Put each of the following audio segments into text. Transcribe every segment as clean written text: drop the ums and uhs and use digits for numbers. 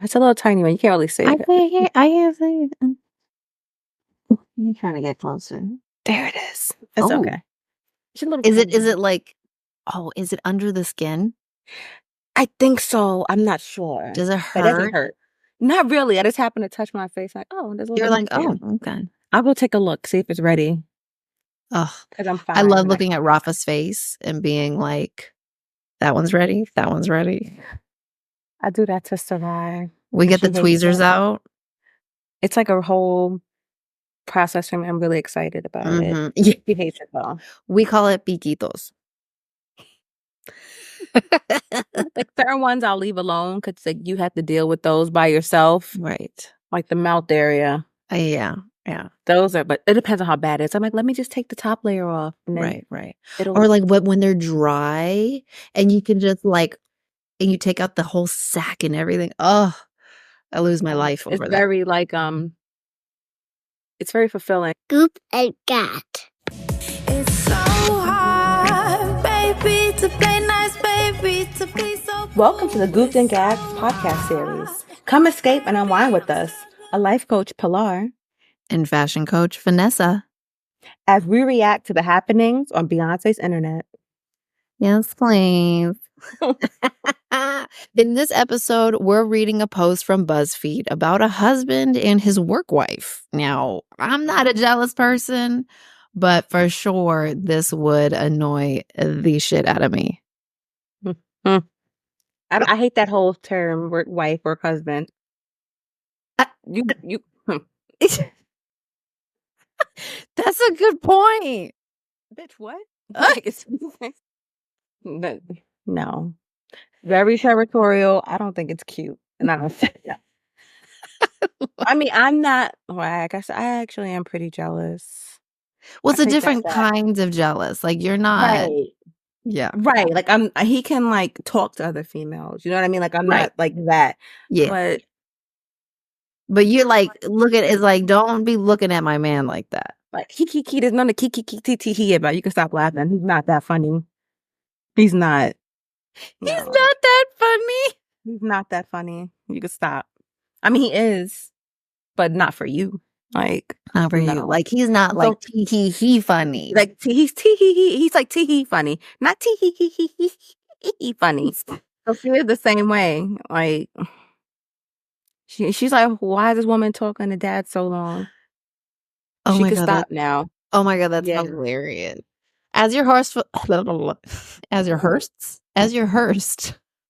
It's a little tiny one. You can't really see I it. can't hear. I can't see it. I'm trying to get closer. There it is. It's Oh, okay. It's a little is tiny one. it like? Oh, is it under the skin? I think so. I'm not sure. Does it But it doesn't hurt? hurt. Not really. I just happened to touch my face like, oh, there's a You're little like, skin. oh, okay. I'll go take a look, see if it's ready. Oh, Because I'm I fine. love looking at Rafa's face and being like, that one's ready. That one's ready. I do that to Sarai. We get the She hates tweezers it. out. It's like a whole process for me. I'm really excited about it. Yeah. She hates it though. We call it piquitos. Like certain ones I'll leave alone because like you have to deal with those by yourself. Right. Like the mouth area. Yeah. Those are, but it depends on how bad it is. I'm like, let me just take the top layer off. And then Right. it'll Or like when they're dry and you can just like, and you take out the whole sack and everything. Oh, I lose my life over it's that. very like it's very fulfilling. Goop and cat. It's so hard, baby, to play nice, baby, to be so. Welcome to the Gooped and Gagged podcast series. Come escape and unwind with us, a life coach, Pilar, And fashion coach, Vanessa. as we react to the happenings on Beyonce's internet. Yes, please. In this episode, we're reading a post from BuzzFeed about a husband and his work wife. Now, I'm not a jealous person, but for sure, this would annoy the shit out of me. I hate that whole term, work wife, work husband. You. That's a good point. Bitch, what? Like, no. Very territorial. I don't think it's cute. And I don't say that. I mean, I'm not, well, I guess I actually am pretty jealous. Well, it's I a take that different back. kinds of jealous. Like, you're not. Right. Yeah. Right. Like, he can, like, talk to other females. You know what I mean? Like, I'm Right. not like that. Yeah. But you're like, look at it's like, don't be looking at my man like that. Like, he, there's none of he about. You can stop laughing. He's not that funny. He's not. He's not that funny. He's not that funny. You can stop. I mean, he is, but not for you. Like, not for you. Like, he's not like he funny. Like he's he's like tee funny, not tee funny. So she is the same way. Like she's like, why is this woman talking to dad so long? Oh she my can God, stop now. Oh my God, that's hilarious. As your Hearst.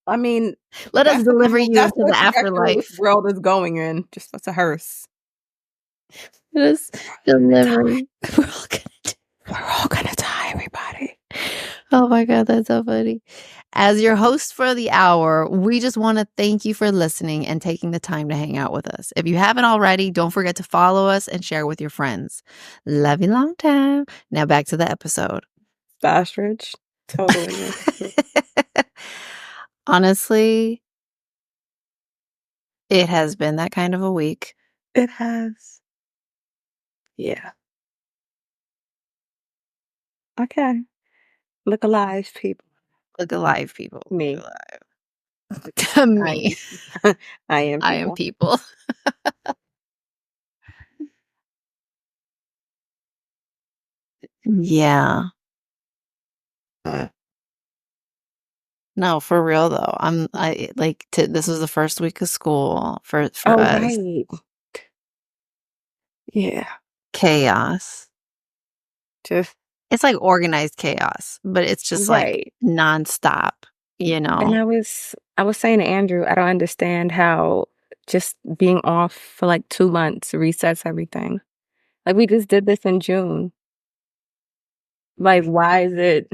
I mean, let us deliver you into the afterlife. World is going in. Just that's a hearse. Let us deliver. We're all gonna die, everybody. Oh my God, that's so funny. As your host for the hour, we just want to thank you for listening and taking the time to hang out with us. If you haven't already, don't forget to follow us and share with your friends. Love you long time. Now back to the episode. Ostrich. Totally. Honestly, it has been that kind of a week. It has. Yeah. Okay. Look alive, people. Look alive, people. Me. To me. I am people. I am people. Yeah. No, for real though. This was the first week of school for us. Right. Yeah. Chaos. It's like organized chaos, but it's just like nonstop, you know. And I was saying to Andrew, I don't understand how just being off for like 2 months resets everything. Like we just did this in June. Like why is it?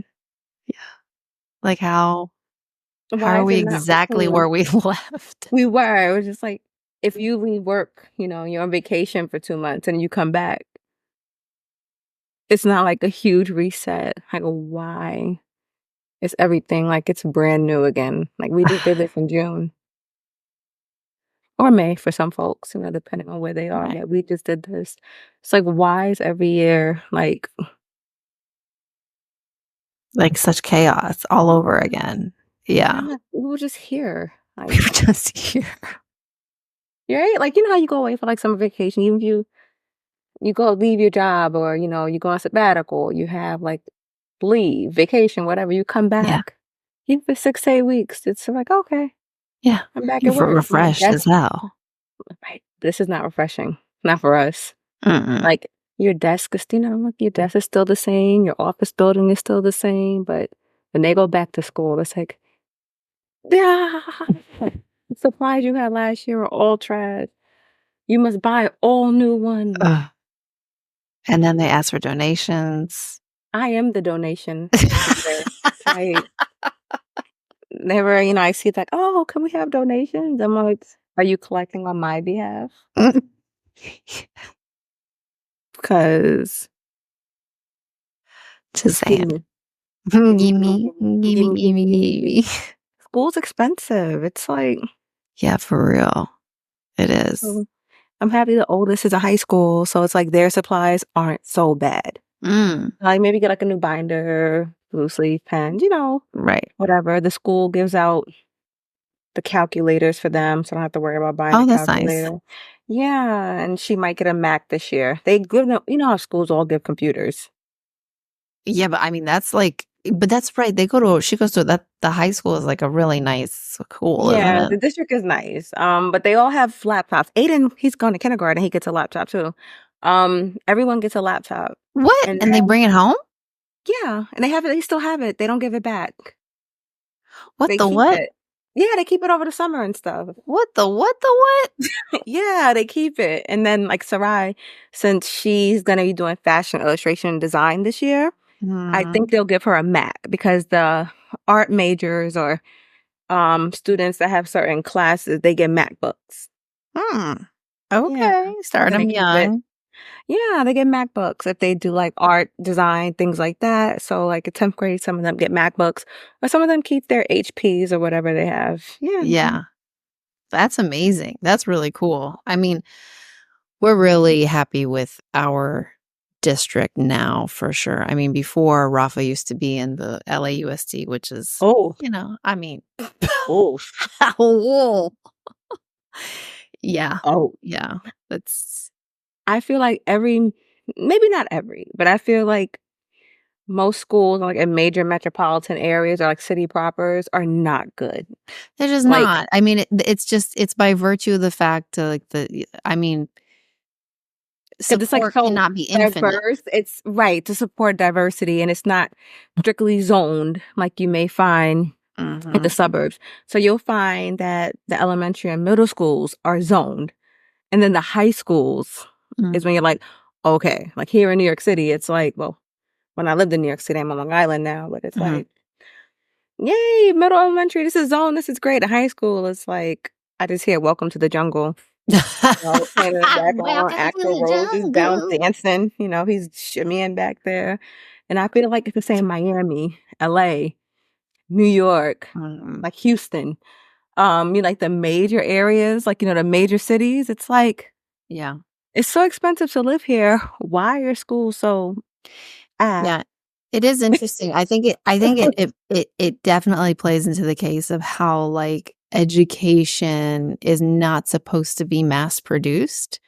Yeah. Like how are we exactly where we left? We were. It was just like if you leave work, you know, you're on vacation for 2 months and you come back. It's not like a huge reset. Like why? It's everything like it's brand new again. Like we just did this in June. Or May for some folks, you know, depending on where they are. Right. Yeah, we just did this. It's like why is every year like such chaos all over again? Yeah. We were just here. We were just here. Right? Like, you know how you go away for like summer vacation, even if you go leave your job or, you go on sabbatical, you have like leave, vacation, whatever, you come Yeah. back. Even for 6 to 8 weeks, it's like, okay, Yeah. I'm back You're at work. My refreshed desk, as hell. right? This is not refreshing. Not for us. Mm-mm. Like your desk is, look, your desk is still the same, your office building is still the same, but when they go back to school, it's like, yeah, the supplies you had last year are all trash. You must buy all new ones. Ugh. And then they ask for donations. I am the donation leader. It's like never, I see it's like, oh, can we have donations? I'm like, are you collecting on my behalf? Because Just saying. gimme, Gimme, gimme, gimme, gimme, gimme. School's expensive. It's like, Yeah, for real. It is. so I'm happy the oldest is a high school, so it's like their supplies aren't so bad. Mm, Like maybe get like a new binder, loose leaf pens, right. whatever. The school gives out the calculators for them, so I don't have to worry about buying Oh, a that's nice. calculator. Yeah, and she might get a Mac this year. They give them, how schools all give computers. Yeah, but I mean, but that's right. She goes to the high school is like a really nice school, isn't Yeah, it? the district is nice. But they all have laptops. Aiden, he's going to kindergarten. He gets a laptop too. Everyone gets a laptop, What? and And they bring it home? yeah, and they have it. They still have it. They don't give it back. What They the keep what? it. Yeah, they keep it over the summer and stuff. What the what? Yeah, they keep it. And then like Sarai, since she's gonna be doing fashion illustration and design this year, I Hmm. think they'll give her a Mac because the art majors or students that have certain classes, they get MacBooks. Hmm. Yeah. Okay. Start So they them keep it. young. Yeah, they get MacBooks if they do like art, design, things like that. So like in 10th grade, some of them get MacBooks, or some of them keep their HPs or whatever they have. Yeah. Yeah. That's amazing. That's really cool. I mean, we're really happy with our district now for sure. I mean, before Rafa used to be in the LAUSD, which is, Oh, I mean, oh, whoa. Yeah. oh. Yeah. That's, I feel like maybe not every, but I feel like most schools like in major metropolitan areas or like city propers are not good. they're just Like, not. I mean, it's by virtue of the fact to I mean, because it's like support so cannot be infinite. diverse. It's right to support diversity and it's not strictly zoned like you may find in Mhm. the suburbs. So you'll find that the elementary and middle schools are zoned. And then the high schools Mm. is when you're like, okay, like here in New York City, it's like, well, when I lived in New York City, I'm on Long Island now, but it's Mhm. like, yay, middle elementary, this is zone, this is great. At high school, it's like, I just hear welcome to the jungle. Playing in the background, Welcome to Axl the Rose is down jungle. dancing, he's shimmying back there. And I feel like it's the same Miami, LA, New York, Mhm. like Houston. Like the major areas, like, the major cities, it's like, Yeah. it's so expensive to live here. Why are schools so Yeah. It is interesting. I think it definitely plays into the case of how like education is not supposed to be mass produced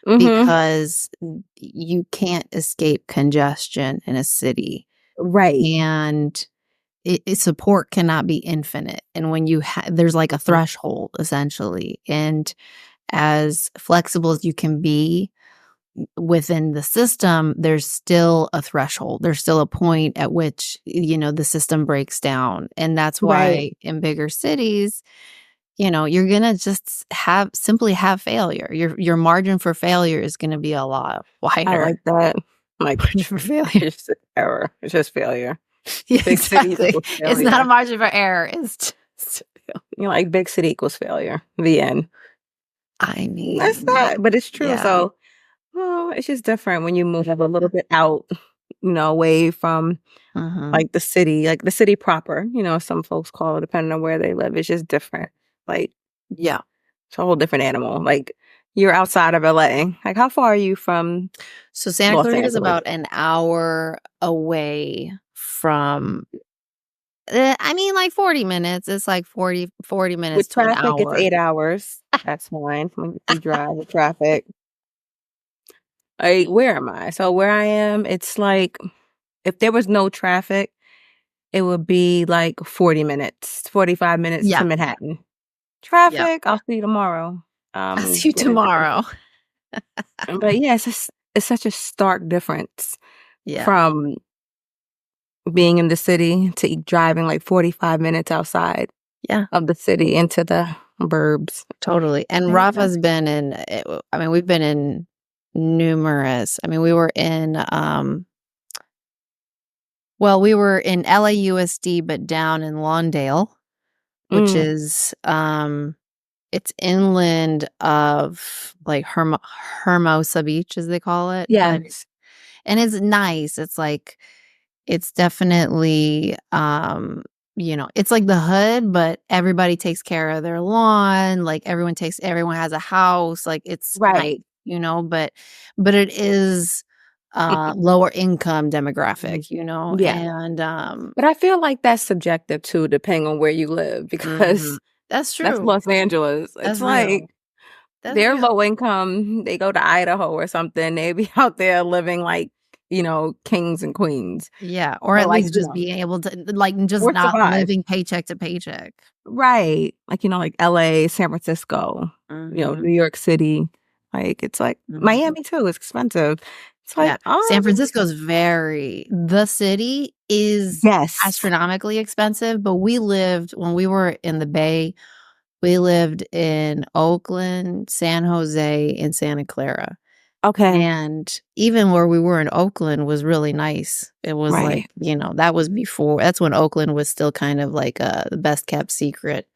Mm-hmm. because you can't escape congestion in a city. Right. And support cannot be infinite. And when there's like a threshold essentially. And as flexible as you can be within the system, there's still a threshold. There's still a point at which, the system breaks down. And that's Right. why in bigger cities, you're going to just simply have failure. Your margin for failure is going to be a lot I wider. like that. Like, Margin for failure. it's just error. It's just failure. Yeah, Big city exactly. equals It's not a failure. margin for error. It's just Like big city equals failure. The end. I mean, That's not, but it's true. yeah. So, it's just different when you move a little bit out, away from Mhm. like the city proper. Some folks call it, depending on where they live. It's just different. Like, Yeah. it's a whole different animal. Like, you're outside of LA. Like, how far are you from So Santa Los Clarita is Angeles? about an hour away from I mean, like 40 minutes. It's like 40 minutes With to an traffic, it's hour. 8 hours. That's fine when you drive with traffic. Like, where am I? So where I am, it's like if there was no traffic, it would be like 40 minutes, 45 minutes to Yeah. Manhattan. Yep. Traffic, I'll see you tomorrow. I'll see you Get into tomorrow. But yeah, it's such a stark difference Yeah. from being in the city to driving like 45 minutes outside Yeah. of the city into the burbs. Totally. And Yeah. Rafa's been in, I mean, we've been in numerous. I mean, we were in, well, we were in LAUSD, but down in Lawndale, which is, it's inland of like Hermosa Beach, as they call it. Yes. And it's nice. It's like, it's definitely, it's like the hood, but everybody takes care of their lawn. Like everyone has a house. Like it's nice, Right. but it is lower income demographic, Yeah. and But I feel like that's subjective too, depending on where you live, because that's that's true. Los Angeles. That's It's real. like That's they're real. low income. They go to Idaho or something. They be out there living like, kings and queens. Yeah, or Or at like, least just being able to like just or not survive. living paycheck to paycheck. Right. Like, like LA, San Francisco, New York City. Like, it's like Miami too. It's expensive. It's like, San Francisco's the city is yes. astronomically expensive, but when we were in the Bay, we lived in Oakland, San Jose, and Santa Clara. Okay. And even where we were in Oakland was really nice. It was Right. like, that's when Oakland was still kind of like the best kept secret.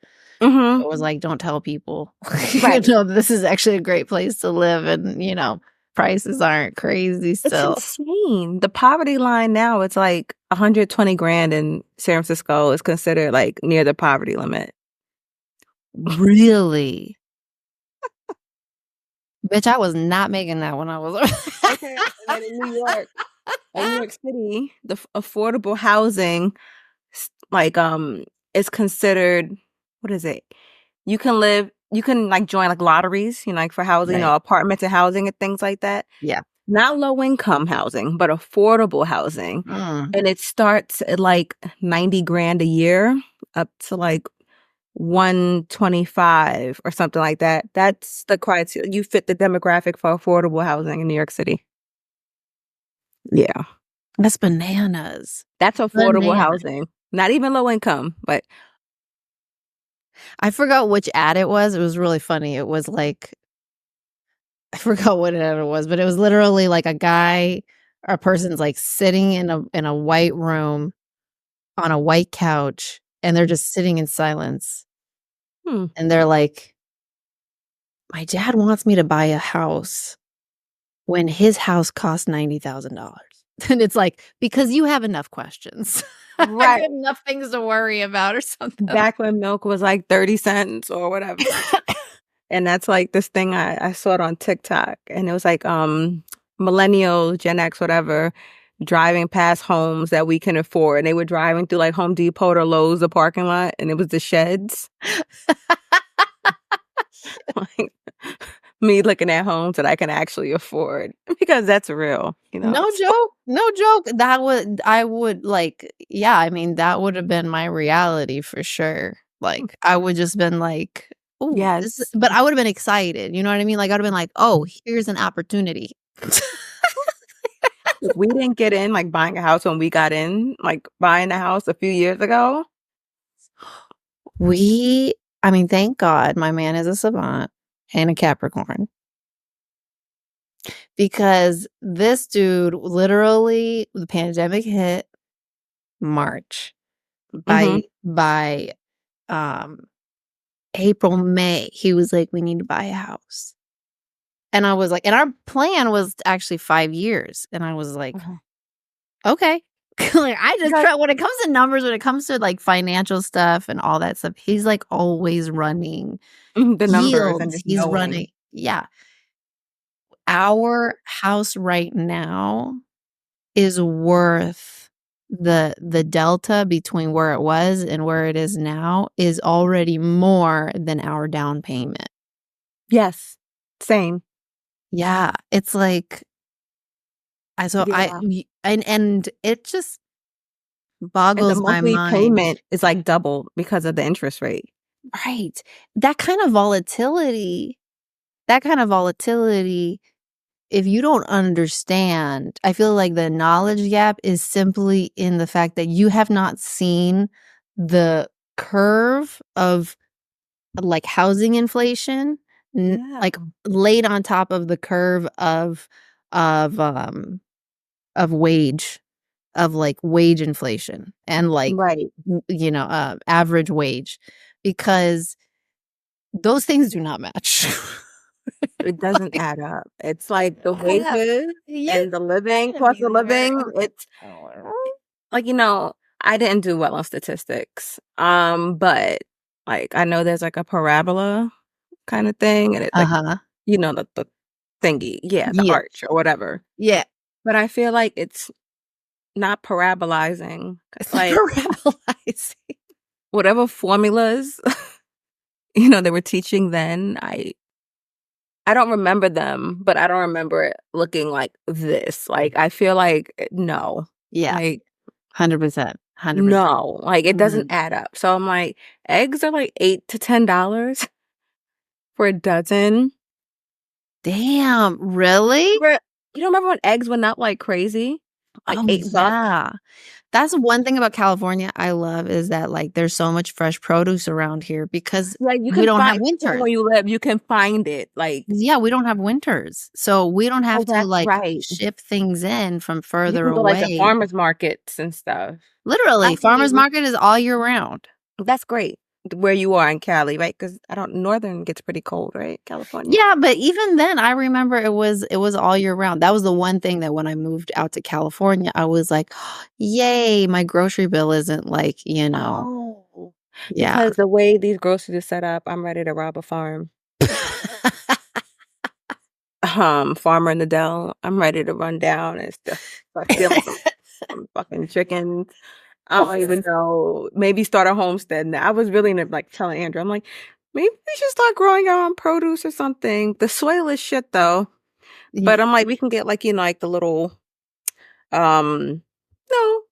Mm-hmm. It was like, don't tell people, Right. this is actually a great place to live. And, prices aren't crazy still. It's insane. The poverty line now, it's like 120 grand in San Francisco is considered like near the poverty limit. Really? Bitch, I was not making that when I was Okay. And then in New York City, the affordable housing like is considered, what is it? You can like join like lotteries, like for housing, Right. Apartments and housing and things like that. Yeah. Not low income housing, but affordable housing. And it starts at like 90 grand a year up to like 125 or something like that. That's the criteria. You fit the demographic for affordable housing in New York City. Yeah. That's bananas. That's affordable housing. Not even low income, but I forgot which ad it was. It was really funny. It was like, I forgot what ad it was, but it was literally like a guy or a person's like sitting in a white room on a white couch, and they're just sitting in silence. And they're like, my dad wants me to buy a house when his house costs $90,000. And it's like, because you have enough questions. Right. Enough things to worry about or something. Back when milk was like 30 cents or whatever. And that's like this thing I saw it on TikTok, and it was like millennials, Gen X, whatever, driving past homes that we can afford. And they were driving through like Home Depot or Lowe's, the parking lot, and it was the sheds. Like, me looking at homes that I can actually afford, because that's real, No joke. That would have been my reality for sure. Like, I would just been like, oh, yes. But I would have been excited. You know what I mean? Like, I would have been like, oh, here's an opportunity. We didn't get in like buying a house when we got in, like buying a house a few years ago. Thank God my man is a savant and a Capricorn. Because this dude, literally, the pandemic hit March. By April, May, he was like, we need to buy a house. And I was like, and our plan was actually 5 years. And I was like, okay. Like, I just try, when it comes to numbers, when it comes to like financial stuff and all that stuff, he's like always running the numbers yields. and just He's knowing. running. Yeah. Our house right now is worth the delta between where it was and where it is now is already more than our down payment. Yes. Same. Yeah, it's like Yeah. and it just And the boggles my monthly mind. payment is like double because of the interest rate. Right. That kind of volatility, if you don't understand, I feel like the knowledge gap is simply in the fact that you have not seen the curve of like housing inflation, like laid on top of the curve of wage, of like wage inflation and like Right. average wage, because those things do not match. It doesn't Like, add up. It's like the yeah, wages yeah, and the living, gotta cost be of there. living. It's like, I didn't do well on statistics. But like I know there's like a parabola kind of thing, and it like Uh-huh. the thingy, the Yeah. arch or whatever. Yeah. But I feel like it's not parabolizing. It's like Paralyzing. whatever formulas they were teaching then. I don't remember them, but I don't remember it looking like this. Like I feel like no, Yeah. like 100%. 100%. no, like it doesn't Mhm. add up. So I'm like, eggs are like $8 to $10 for a dozen. Damn, really? You don't remember when eggs went up like crazy? Like Oh, $8. yeah. That's one thing about California I love, is that like there's so much fresh produce around here because Like you we can don't have find winters. where you live, you can find it. Like Yeah, we don't have winters. So we don't have to that's like right. ship things in from You further can go like to away. farmers markets and stuff. Literally, farmers Actually, market is all year round. that's great where you are in Cali, right? Because northern gets pretty cold, right? California. Yeah, but even then, I remember it was all year round. That was the one thing that when I moved out to California, I was like, "Yay, my grocery bill isn't like, Oh, yeah." because the way these groceries are set up, I'm ready to rob a farm. Farmer in the Dell. I'm ready to run down and start stealing some fucking chickens. I don't even know. Maybe start a homestead. Now, I was really like telling Andrew, I'm like, maybe we should start growing our own produce or something. The soil is shit though. But I'm like, we can get like like the little no,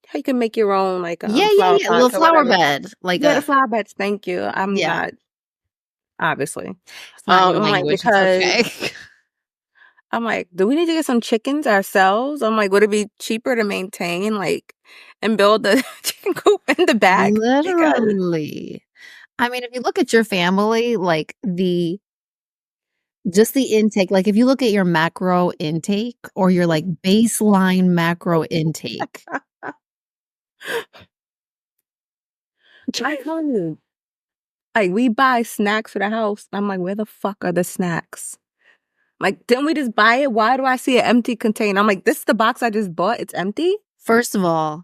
how you can make your own like Yeah, flower a little pots or flower whatever. bed, like Yeah, the flower beds. Thank you. I'm yeah. not obviously. It's not your I'm like language. It's because okay. I'm like, do we need to get some chickens ourselves? I'm like, would it be cheaper to maintain and build the chicken coop in the back? Because Literally. I mean, if you look at your family, like just the intake, like if you look at your macro intake or your like baseline macro intake, I tell you, like we buy snacks for the house. I'm like, where the fuck are the snacks? Like, didn't we just buy it? Why do I see an empty container? I'm like, this is the box I just bought. It's empty. first of all,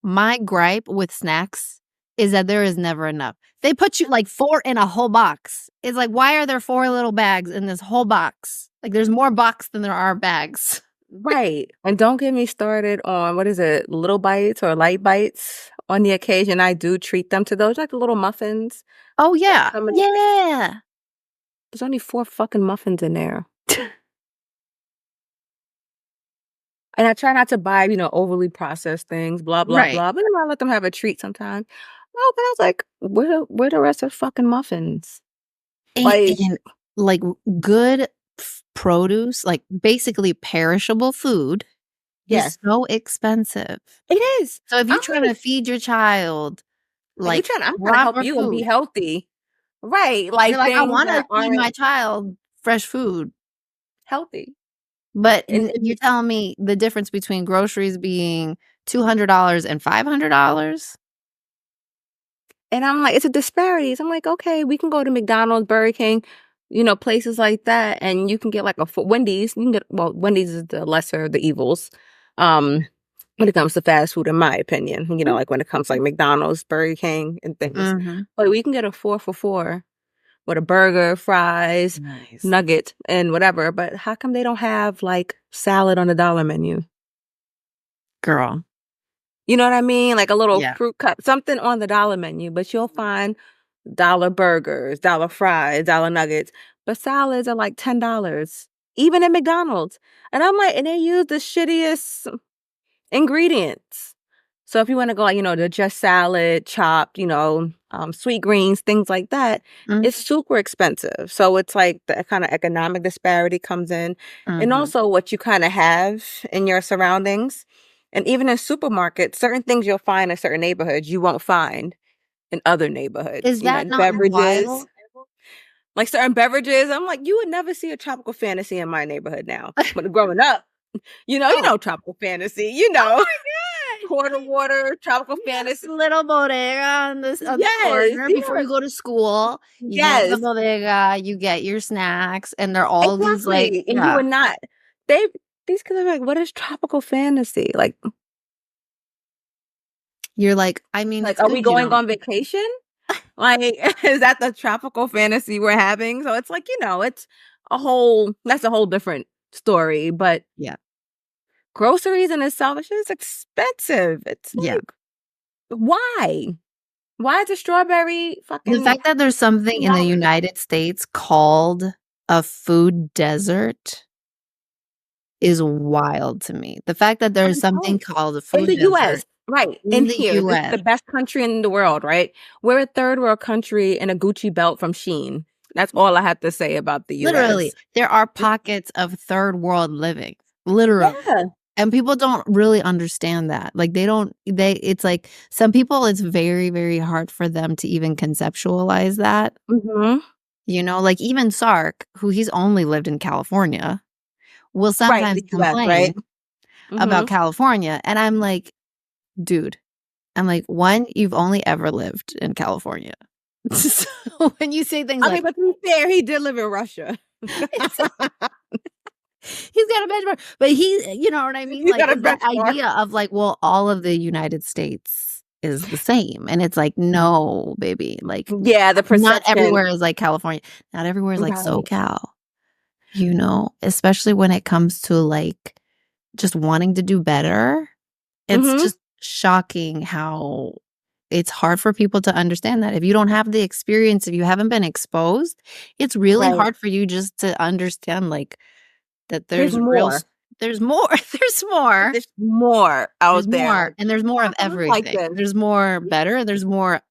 my gripe with snacks is that there is never enough. They put you like 4 in a whole box. It's like, why are there 4 little bags in this whole box? Like, there's more box than there are bags. Right. And don't get me started on what is it, little bites or light bites. On the occasion, I do treat them to those, like the little muffins. Oh, yeah. How many- Yeah. There's only 4 fucking muffins in there. And I try not to buy, overly processed things, blah, blah, Right. blah. But I let them have a treat sometimes. Oh, but I was like, where the rest of the fucking muffins? And like good produce, like basically perishable food, Yes. is so expensive. It is. So if you're I'm trying to feed your child, like I'm trying to help proper you and be food, healthy. Right. Like you're like, I things want to that feed my aren't child fresh food. healthy. But And you're telling me the difference between groceries being $200 and $500? And I'm like, it's a disparities. I'm like, okay, we can go to McDonald's, Burger King, places like that, and you can get like Wendy's. You can get Wendy's is the lesser of the evils, when it comes to fast food, in my opinion. Like when it comes to like McDonald's, Burger King, and things. Mm-hmm. But we can get a 4 for $4 with a burger, fries, Nice. nugget, and whatever. But how come they don't have like salad on the dollar menu? Girl. You know what I mean? Like a little Yeah. fruit cup, something on the dollar menu, but you'll find dollar burgers, dollar fries, dollar nuggets, but salads are like $10, even at McDonald's. And I'm like, and they use the shittiest ingredients. So if you want to go like, the just salad, chopped, sweet greens, things like that, it's super expensive. So it's like the kind of economic disparity comes in, and also what you kind of have in your surroundings. And even in supermarkets, certain things you'll find in certain neighborhoods you won't find in other neighborhoods. Is that And not beverages, wild? like certain beverages, I'm like, you would never see a tropical fantasy in my neighborhood now. But growing up, you know tropical fantasy, Oh my God. quarter water, tropical fantasy. Little bodega on the Yes, corner before you go to school. You go to the yes, bodega, you get your snacks, and they're all these like, exactly. And you would not. These kids are like, what is tropical fantasy? Like, you're like, I mean, it's are we good, going on vacation? Like, is that the tropical fantasy we're having? So it's like, it's that's a whole different story. But Yeah. groceries in itself is expensive. It's Yeah. like, why? Why is a strawberry The fucking fact that there's something in the $2? United States called a food desert is wild to me. The fact that there's something called a In food the desert US, right? in In the here, this is US. the best country in the world, right? We're a third world country and a Gucci belt from Shein. That's all I have to say about the US. Literally, there are pockets of third world living. Literally. Yeah. And people don't really understand that. Like it's like some people, it's very, very hard for them to even conceptualize that. Like even Sark, who he's only lived in California, will sometimes the US, complain right? about California. And I'm like, dude, one, you've only ever lived in California. So when you say things like, but to be fair, he did live in Russia. he's got a benchmark, but you know what I mean? He's Like got a that benchmark. idea of like, well, all of the United States is the same. And it's like, no, baby. Like, Yeah, the perception. not everywhere is like California. Not everywhere is like Right. SoCal, especially when it comes to like just wanting to do better. It's just shocking how it's hard for people to understand that. If you don't have the experience, if you haven't been exposed, it's really hard for you just to understand like that there's more. There's more. There's more. There's more out there. More, and there's more of everything. There's more better. There's more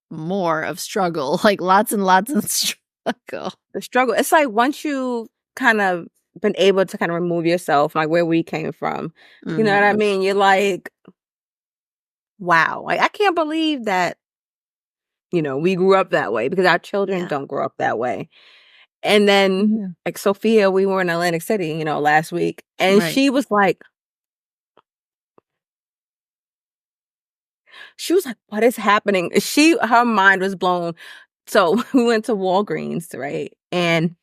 of struggle. Like lots and lots of struggle. The struggle. It's like once you kind of been able to kind of remove yourself, like where we came from. You know what I mean? You're like, wow. Like I can't believe that, we grew up that way, because our children don't grow up that way. And then like Sophia, we were in Atlantic City, last week, and she was like, what is happening? Her mind was blown. So we went to Walgreens, right? And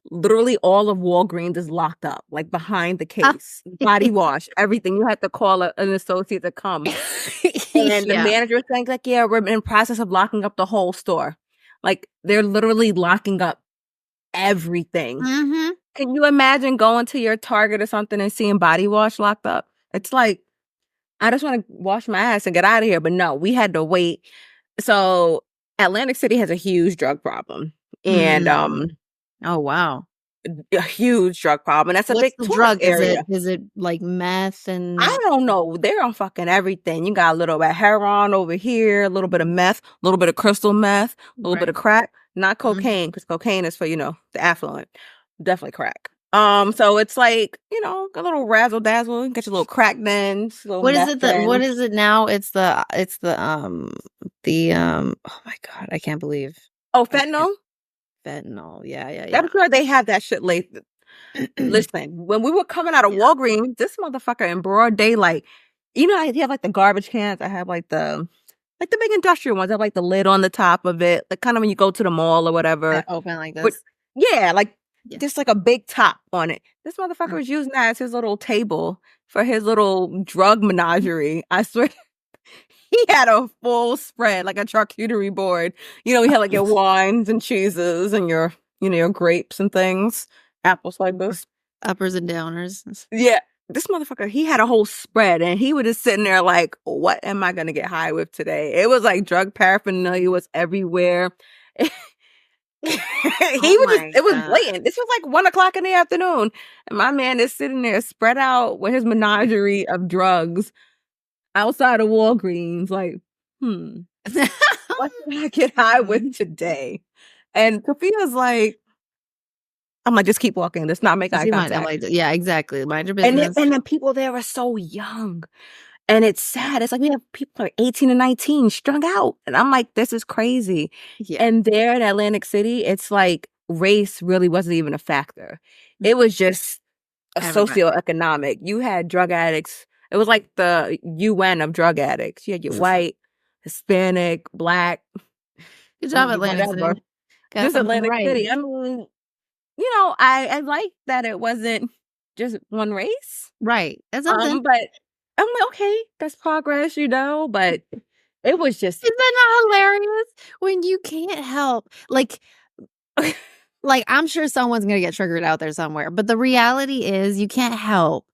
literally all of Walgreens is locked up, like behind the case, body wash, everything. You had to call an associate to come. And the manager was saying like, yeah, we're in process of locking up the whole store. Like they're literally locking up everything. Can you imagine going to your Target or something and seeing body wash locked up? It's like, I just want to wash my ass and get out of here. But no, we had to wait. So Atlantic City has a huge drug problem. And oh wow, a huge drug problem. And that's What's a big the drug area. Is it like meth and I don't know. They're on fucking everything. You got a little bit of heroin over here, a little bit of meth, a little bit of crystal meth, a little bit of crack. Not cocaine, because cocaine is for, the affluent. Definitely crack. So it's like, a little razzle dazzle. Get your little crack dens. What is it what is it now? It's the oh my God, I can't believe. Oh, fentanyl? Fentanyl. Yeah. I'm sure they have that shit late. Listen, when we were coming out of Walgreens, this motherfucker in broad daylight, you have like the garbage cans. I have like the big industrial ones. I have like the lid on the top of it. Like kind of when you go to the mall or whatever. That open like this. But, yeah, like just like a big top on it. This motherfucker was using that as his little table for his little drug menagerie. I swear. He had a full spread, like a charcuterie board. He had like your wines and cheeses and your grapes and things. Apple slices. Uppers and downers. Yeah. this motherfucker, he had a whole spread, and he was just sitting there like, what am I gonna get high with today? It was like drug paraphernalia was everywhere. It was God. blatant. This was like 1:00 in the afternoon. And my man is sitting there spread out with his menagerie of drugs outside of Walgreens, like, what did I get high with today? And Sophia's like, I'm like, just keep walking. Let's not make eye I'm contact. like, yeah, exactly. Mind your And business. then people there are so young. And it's sad. It's like we have people like 18 and 19 strung out. And I'm like, this is crazy. Yeah. And there in Atlantic City, it's like race really wasn't even a factor. It was just a Everybody. socioeconomic. You had drug addicts. It was like the UN of drug addicts. You had your white, Hispanic, Black. Good job, Atlantic whatever. City. Got Just something Atlantic right. City. I mean, you know, I like that it wasn't just one race. Right. That's something. But I'm like, okay, that's progress, you know, but it was just. Is that not hilarious? When you can't help, like, I'm sure someone's going to get triggered out there somewhere, but the reality is you can't help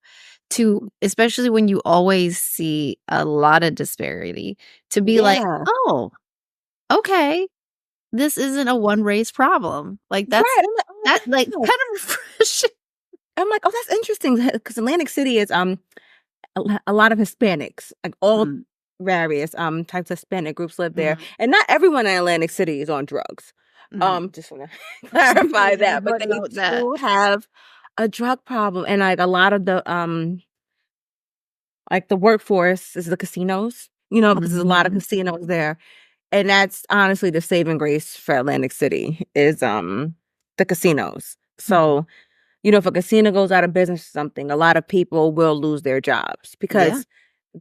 to, especially when you always see a lot of disparity, to be like, Yeah. oh, okay, this isn't a one race problem. Like, that's Right. I'm like, oh, that, like, yeah. kind of refreshing. I'm like, oh, that's interesting because Atlantic City is a lot of Hispanics, like all various types of Hispanic groups live there, and not everyone in Atlantic City is on drugs. Just want to clarify that, but they do have a drug problem, and like a lot of the like the workforce is the casinos, you know, because there's a lot of casinos there, and that's honestly the saving grace for Atlantic City is the casinos. So. You know, if a casino goes out of business or something, a lot of people will lose their jobs because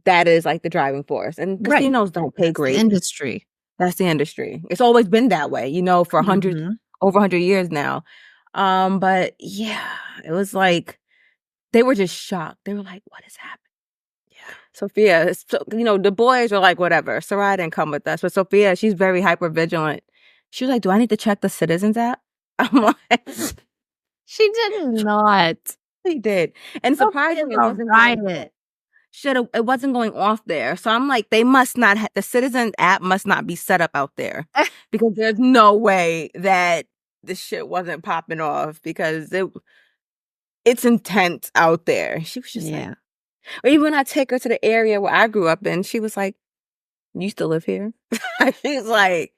that is like the driving force. And casinos don't pay great. Industry. That's the industry. It's always been that way, you know, for over 100 years now. But yeah, it was like they were just shocked. They were like, what is happening? Yeah. Sophia, you know, the boys are like, whatever. Sarai didn't come with us. But Sophia, she's very hyper vigilant. She was like, do I need to check the Citizens app? I'm like... She did not. She did. And surprisingly, it wasn't going off there. So I'm like, they must not the Citizen app must not be set up out there because there's no way that this shit wasn't popping off because it's intense out there. She was just like, or even when I take her to the area where I grew up in, she was like, you still live here? She's like,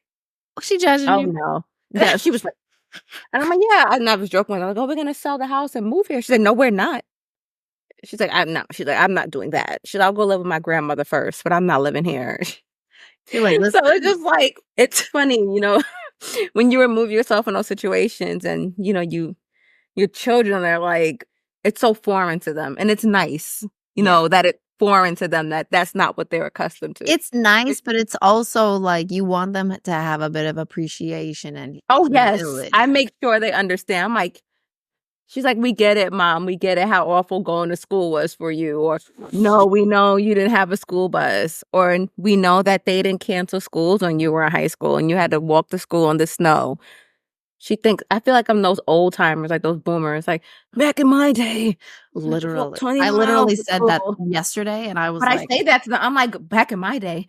was she judging you? No. Yeah, she was like, and I'm like, yeah. And I was joking. I was like, oh, we're going to sell the house and move here. She said, no, we're not. She's like, I'm not. She's like, I'm not doing that. She's like, I'll go live with my grandmother first, but I'm not living here. You're like, so it's just like, it's funny, you know, when you remove yourself in those situations and, you know, your children are like, it's so foreign to them. And it's nice, you know, that it's foreign to them, that's not what they're accustomed to. It's nice, but it's also like you want them to have a bit of appreciation and yes, I make sure they understand. I'm like, she's like, we get it, Mom. We get it how awful going to school was for you. Or no, we know you didn't have a school bus. Or we know that they didn't cancel schools when you were in high school and you had to walk to school in the snow. She thinks, I feel like I'm those old timers, like those boomers, like back in my day. Literally. I literally said that yesterday and I was like. But I say that to them, I'm like, back in my day,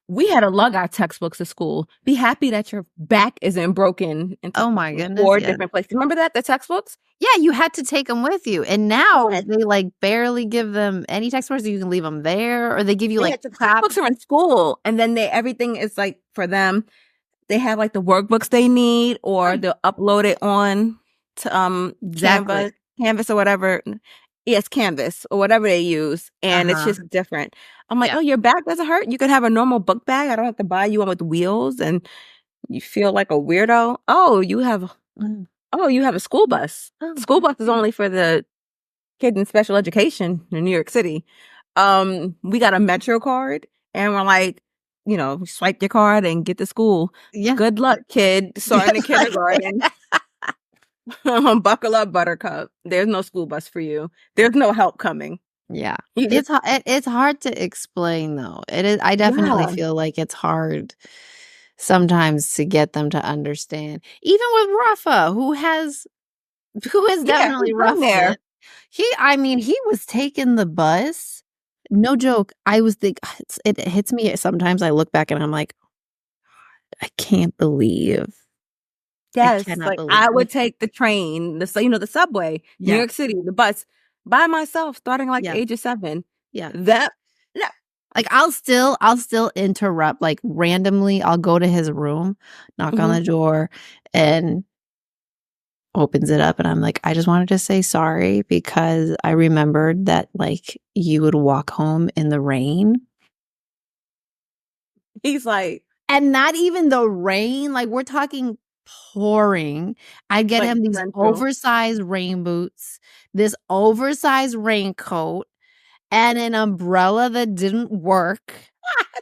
we had to lug our textbooks to school. Be happy that your back isn't broken into oh my goodness, 4 different places. Remember that, the textbooks? Yeah, you had to take them with you. And now they like barely give them any textbooks. You can leave them there or they give you like textbooks are in school and then everything is like for them. They have like the workbooks they need or they'll upload it on to Canvas or whatever. Yes, Canvas or whatever they use. And it's just different. I'm like, oh, your back doesn't hurt? You can have a normal book bag. I don't have to buy you one with wheels and you feel like a weirdo. Oh, you have a school bus. School bus is only for the kids in special education in New York City. We got a Metro card and we're like, you know, swipe your card and get to school. Yeah. Good luck, kid. Starting in kindergarten. Buckle up, Buttercup. There's no school bus for you. There's no help coming. Yeah. It's hard to explain though. It is. I definitely feel like it's hard sometimes to get them to understand. Even with Rafa, who has definitely roughed it. He was taking the bus. No joke. It hits me sometimes. I look back and I'm like, I can't believe. I Yes, cannot like, believe. I would take the train, the subway, New Yeah. York City, the bus, by myself starting, like, the Yeah. age of 7. Yeah. That no. Like, I'll still interrupt, like, randomly, I'll go to his room, knock on Mhm. the door, and opens it up, and I'm like, "I just wanted to say sorry because I remembered that, like, you would walk home in the rain." He's like And not even the rain, like, we're talking pouring. I'd get him these torrential. oversized rain boots, this oversized raincoat, and an umbrella that didn't work.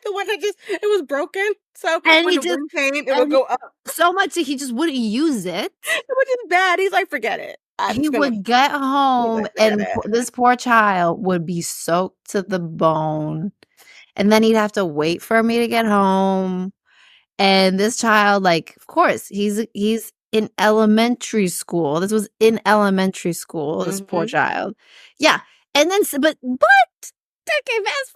The one that it was broken, so And when he the just wind came, it would and go up, so much that he just wouldn't use it. which is bad. He's like, "Forget it. I'm He just gonna." would get He's home like, "Forget and it." this poor child would be soaked to the bone, and then he'd have to wait for me to get home, and this child, like, of course, he's in elementary school. This was in elementary school, this poor Mhm. child. Yeah, and then but okay, fast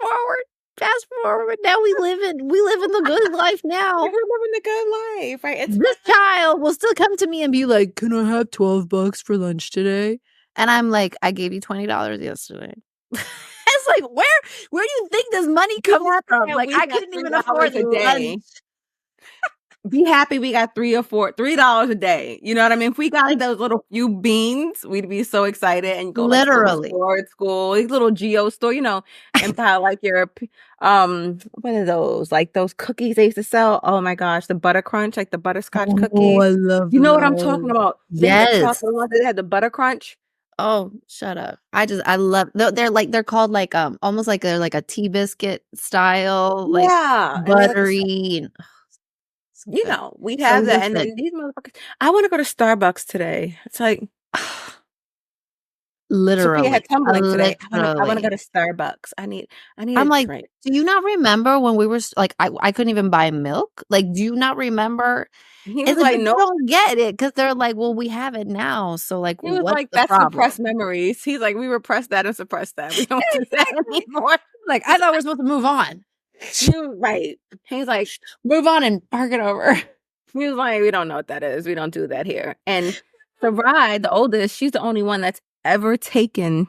forward, now we live in the good life now. We're living the good life, right? It's This fine. child will still come to me and be like, "Can I have $12 for lunch today?" And I'm like, "I gave you $20 yesterday." It's like, where do you think this money Be comes happy from? that Like, we I got couldn't even $3 afford a lunch. day. Be happy we got $3 a day. You know what I mean? If we got Like, those little few beans, we'd be so excited and go like little literally. store at school, these little geo store, and buy like what are those? Like those cookies they used to sell. Oh my gosh, the butter crunch, like the butterscotch Oh, cookies. I love You know what I'm talking those. about? They had the Yes. chocolate ones, they had the butter crunch. Oh, shut up. I love they're called like, almost like they're like a tea biscuit style, like Yeah. And they look buttery and so good. we'd So have that. And listen, then these motherfuckers, I want to go to Starbucks today. It's like Sophia had literally, tumbling today. I wanna go literally. to Starbucks. I need a I'm like, drink. "Do you not remember when we were like, I couldn't even buy milk? Like, do you not remember?" He It's was like, like, but you "Nope." don't get it because 'cause they're like, "Well, we have it now, so, like, He was what's like, the "That's problem?" repressed memories." He's like, "We repressed that and suppressed that. We don't do that Exactly. anymore." Like, I thought we're supposed to move on. You right. He's like Move on and park it over. he was like, "We don't know what that is. We don't do that here." And the ride, the oldest, she's the only one that's ever taken,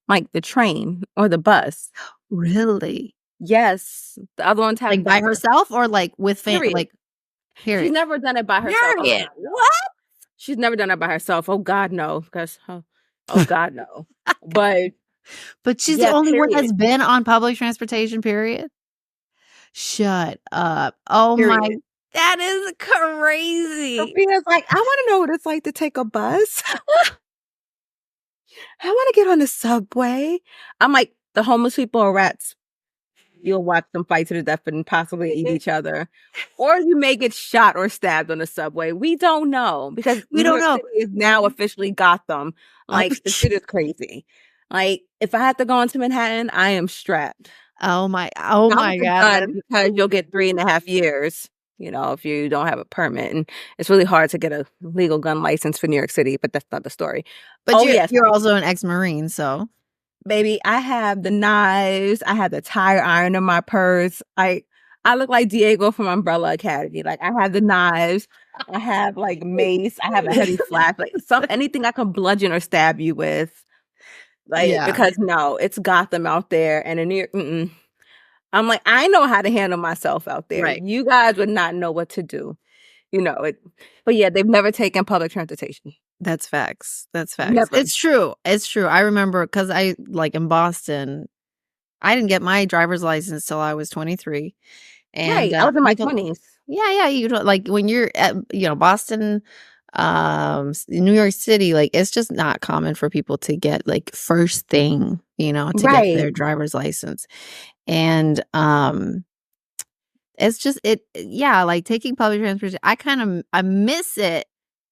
like, the train or the bus. Really? Yes. The other ones have Like, by never. herself or, like, with Period. She's period? never done it by herself. Oh, Period. God, no. What? She's never done it by herself. Oh, God, no. Because, oh, God, no. But, But she's the yeah, only one period. that's been on public transportation, period? Shut up. Oh my Period. that is crazy. Sophia's like, "I wanna know what it's like to take a bus. I wanna get on the subway." I'm like, "The homeless people are rats. You'll watch them fight to the death and possibly eat each other. Or you may get shot or stabbed on the subway. We don't know because We New don't York know. City is now officially Gotham. Oh, Like, the shit is crazy. Like, if I have to go into Manhattan, I am strapped. oh my Not with the god, that gun because you'll get 3.5 years, if you don't have a permit, and it's really hard to get a legal gun license for New York City, but that's not the story. but Oh, yes, you're also an ex-Marine, so baby, I have the knives, I have the tire iron in my purse. I look like Diego from Umbrella Academy. Like, I have the knives, I have, like, mace, I have a heavy flask, like, anything I can bludgeon or stab you with, like, yeah, because no, it's Gotham out there, and in New York, I'm like, I know how to handle myself out there. right. You guys would not know what to do. But yeah, they've never taken public transportation. That's facts. That's facts. Never. It's true. It's true. I remember because I like in Boston, I didn't get my driver's license till I was 23, and Right. I was in my you don't. 20s. Yeah, you don't like when you're at Boston, New York City. Like it's just not common for people to get like first thing, to get Right. their driver's license, and it's just yeah, like taking public transportation, I miss it,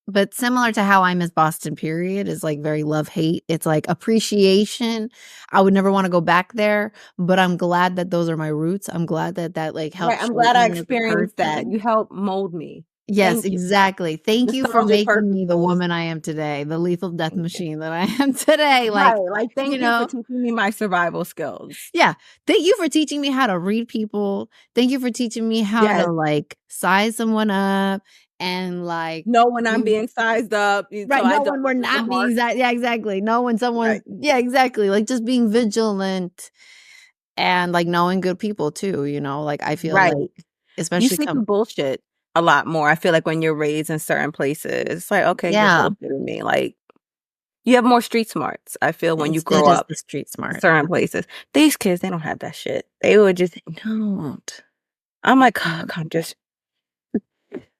but similar to how I miss Boston, period, is like very love-hate. It's like appreciation. I would never wanna go back there, but I'm glad that those are my roots. I'm glad that like Right. helped I'm shape glad I me as a experienced that. person. You helped mold me. Yes, Thank you. exactly. Thank you for Nostalgic making me the purposes. woman I am today, the lethal death Thank you. machine that I am today. Like, Right, you thank you for know, teaching me my survival skills. yeah. Thank you for teaching me how to read people. Thank you for teaching me how Yes. to like size someone up and like Know when I'm do being sized up, right. so I No, don't when we're miss the not being mark. yeah, exactly. No, when someone's Right. yeah, exactly. Like just being vigilant and like knowing good people too, you know. Like I feel Right. like You especially see through bullshit a lot more. I feel like when you're raised in certain places, it's like, okay, you're yeah, bullshitting me. Like, you have more street smarts, I feel, when you instead grow just up the street in smart. certain places. These kids, they don't have that shit. They would just don't. I'm like, oh, God, just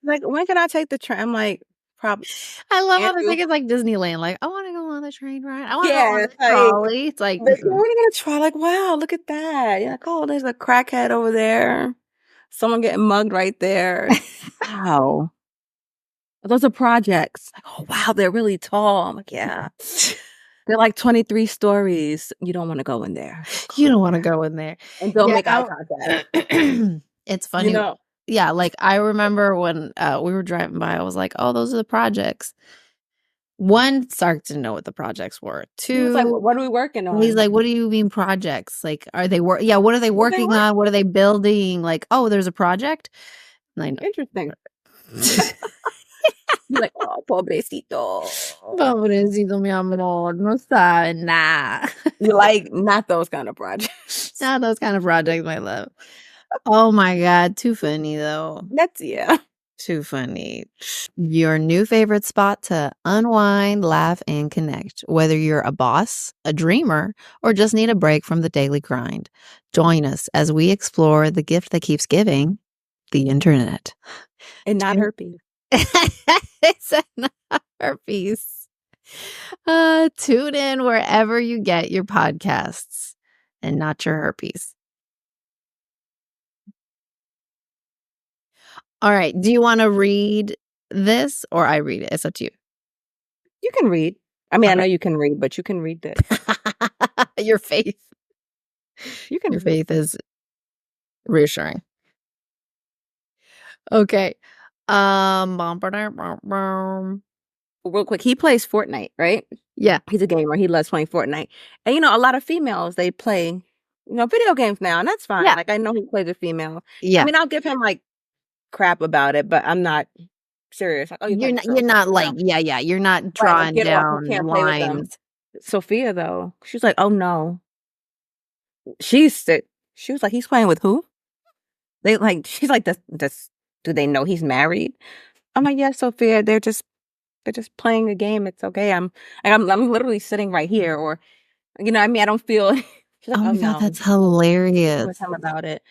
like, when can I take the train? I'm like, probably I love how they Andrew. think it's like Disneyland. Like, I want to go on the train ride. I want to go on Yeah, the it's like, trolley. It's like, we're gonna try. Like, wow, look at that. You're like, oh, there's a crackhead over there. Someone getting mugged right there. Wow. Those are projects. Like, oh, wow, they're really tall. I'm like, yeah. They're like 23 stories. You don't want to go in there. you don't want to go in there. And don't Yeah, make eye contact. it's You funny. know? Yeah, like I remember when we were driving by, I was like, oh, those are the projects. One, Sark didn't know what the projects were. He was like, Two, what are we working he's on? like, what do you mean projects? Like, are they yeah, what are they What they working on? What are they building? Like, oh, there's a project? And I Interesting. know. You're like, oh, pobrecito. Pobrecito, mi amor, no sabe nada. You like, not those kind of projects. Not those kind of projects, my love. Oh my God, too funny though. That's, yeah. Too funny. Your new favorite spot to unwind, laugh, and connect. Whether you're a boss, a dreamer, or just need a break from the daily grind, join us as we explore the gift that keeps giving, the internet. And not herpes. It's not herpes. Tune in wherever you get your podcasts and not your herpes. All right. Do you want to read this or I read it? It's up to you. You can read. I mean, I know Okay. you can read, but you can read this. Your faith. You can Your read. faith is reassuring. Okay. Real quick, he plays Fortnite, right? Yeah. He's a gamer. He loves playing Fortnite. And, a lot of females, they play, video games now, and that's fine. Yeah. Like, I know he plays a female. Yeah. I mean, I'll give him, like, crap about it, but I'm not serious. Like, oh, You're not like, yeah. You're not Right, drawing get off. You down can't play with them. lines. Sophia, though, she's like, oh, no. She's sick. She was like, he's playing with who? She's like, do they know he's married? I'm like, yeah, Sophia, they're just playing a game. It's okay. I'm literally sitting right here, or I mean, I don't feel. She's like, Oh oh my God, no, that's I was hilarious. him about it.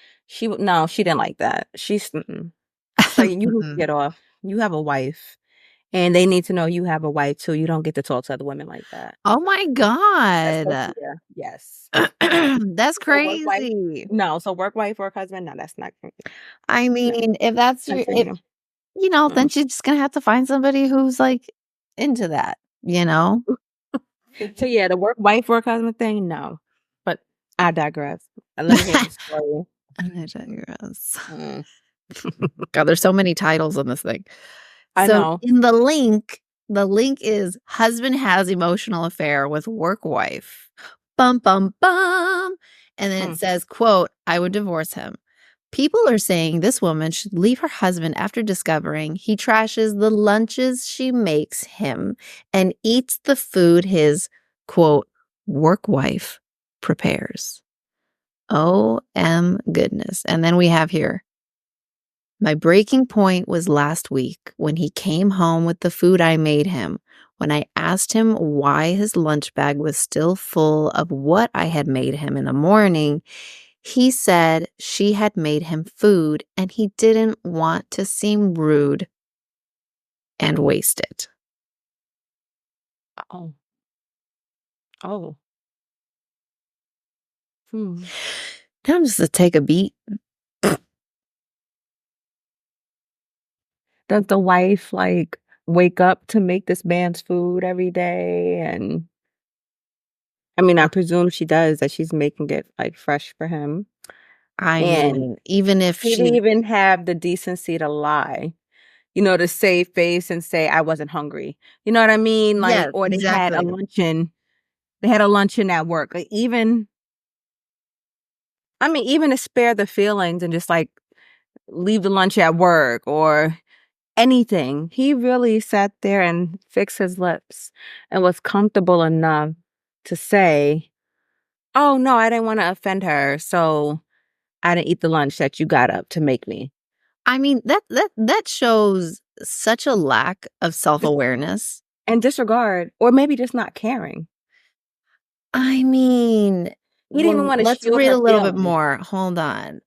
No, she didn't like that. She's like, you need to get off. You have a wife, and they need to know you have a wife too. You don't get to talk to other women like that. Oh my That's God. Sophia. Yes. That's So work wife? crazy. No, so work wife, work husband. No, that's not. I mean, if that's your, Continue. then she's just gonna have to find somebody who's like into that, So yeah, the work wife, work husband thing. No, but I digress. Let me hear the story. I digress. Mm. God, there's so many titles on this thing. I So know. in the link is husband has emotional affair with work wife. Bum, bum, bum. And then it says, quote, I would divorce him. People are saying this woman should leave her husband after discovering he trashes the lunches she makes him and eats the food his, quote, work wife prepares. OM goodness. And then we have here, my breaking point was last week when he came home with the food I made him. When I asked him why his lunch bag was still full of what I had made him in the morning, he said she had made him food and he didn't want to seem rude and waste it. Oh. Oh. Time just to take a beat. Does the wife wake up to make this man's food every day? And I mean, I presume she does, that she's making it fresh for him. I And mean, even if she didn't even have the decency to lie to save face and say I wasn't hungry. You know what I mean? Like, Yes, or they had a exactly. luncheon. They had a luncheon at work. Like, even to spare the feelings and just like leave the lunch at work or anything. He really sat there and fixed his lips and was comfortable enough to say, "Oh no, I didn't want to offend her, so I didn't eat the lunch that you got up to make me." I mean, that shows such a lack of self-awareness. And disregard, or maybe just not caring. I mean, He didn't even want to let's shield read her a little bit feelings. more. Hold on.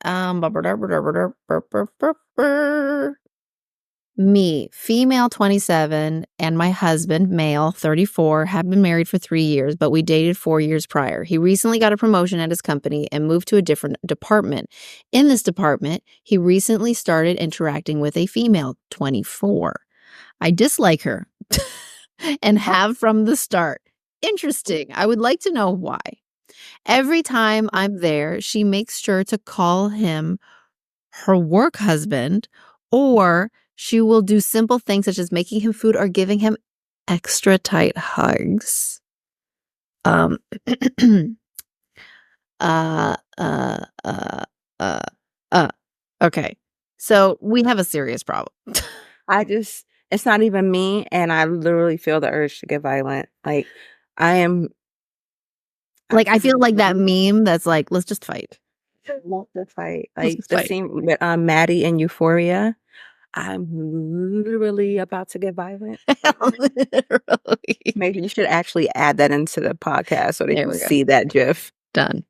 Me, female 27, and my husband, male 34, have been married for 3 years, but we dated 4 years prior. He recently got a promotion at his company and moved to a different department. In this department, he recently started interacting with a female 24. I dislike her and have from the start. Interesting. I would like to know why. Every time I'm there, she makes sure to call him her work husband, or she will do simple things such as making him food or giving him extra tight hugs. Uh, uh, uh, uh, okay. So we have a serious problem. It's not even me, and I literally feel the urge to get violent. Like, I am. Like, I feel like that meme that's like, let's just fight. Love to fight. Let's Like just the fight. scene with Maddie in Euphoria. I'm literally about to get violent. Literally. Maybe you should actually add that into the podcast so they There can we go. see that GIF. Done.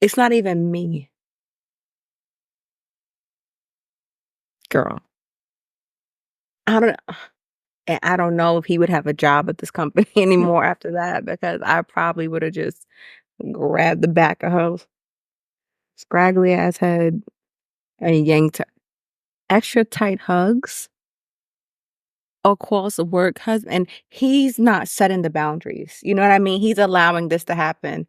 It's not even me. Girl. I don't know if he would have a job at this company anymore after that, because I probably would have just grabbed the back of her scraggly ass head and yanked her. Extra tight hugs across the work husband. And he's not setting the boundaries. You know what I mean? He's allowing this to happen.